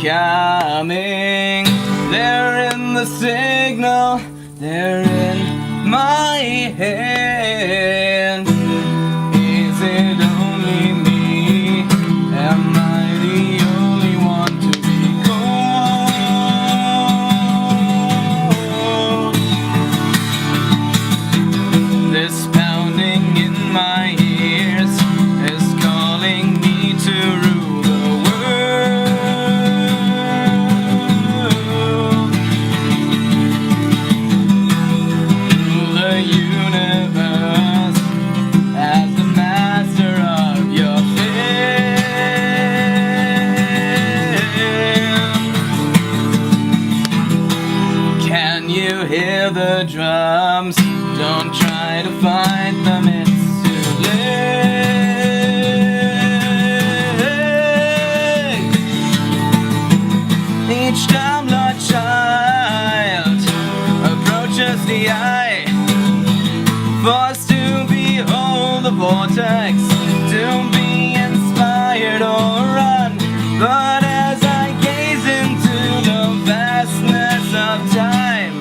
coming. They're in the signal, they're in my hand. Is it only me? Am I the only one to be cold? This pounding in my ears is calling me to rule the world. Rule the universe as the master of your fate. Can you hear the drums? Don't try to fight them, it's too late. Each time the child approaches the eye, forced to behold the vortex, to be inspired or run. But as I gaze into the vastness of time,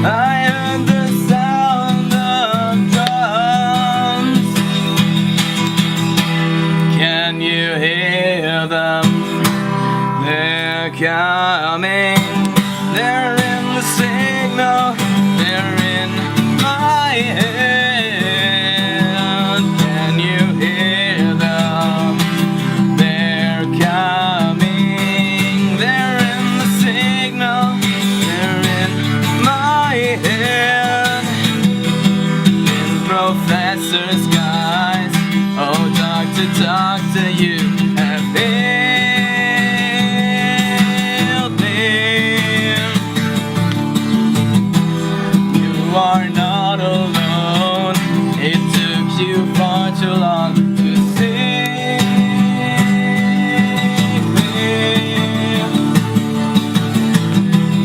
I heard the sound of drums. Can you hear them? They're coming. They're in the signal. They're in my head. Can you hear them? They're coming. They're in the signal. They're in my head. In Professor's guise, oh doctor, doctor, you have failed me. You are not alone. It took you far too long to save me.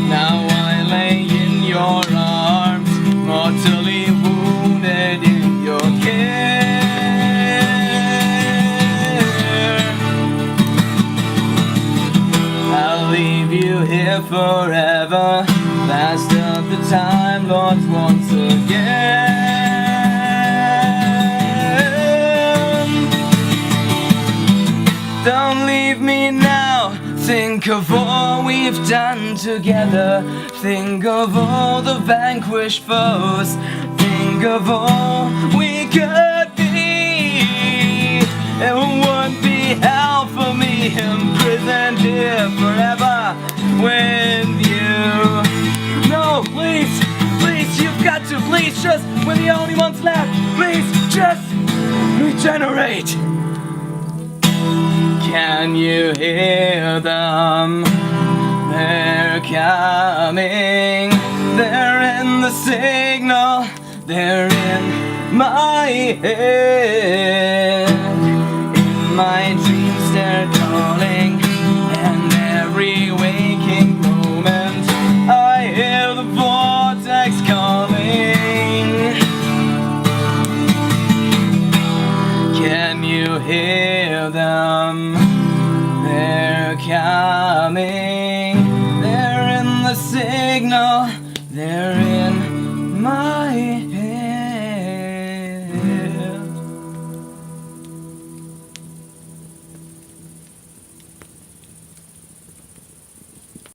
Now I lay in your arms, mortally wounded in your care. I'll leave you here forever, last of the time Lords once again. Don't leave me now. Think of all we've done together. Think of all the vanquished foes. Think of all we could be. It would be hell for me, imprisoned here forever with you. No, please, please, you've got to, please, just, we're the only ones left. Please, just regenerate. Can you hear them? They're coming. They're in the signal. They're in my head. In my dreams they're calling, and every waking moment I hear the vortex calling. Can you hear them? They're coming. They're in the signal. They're in my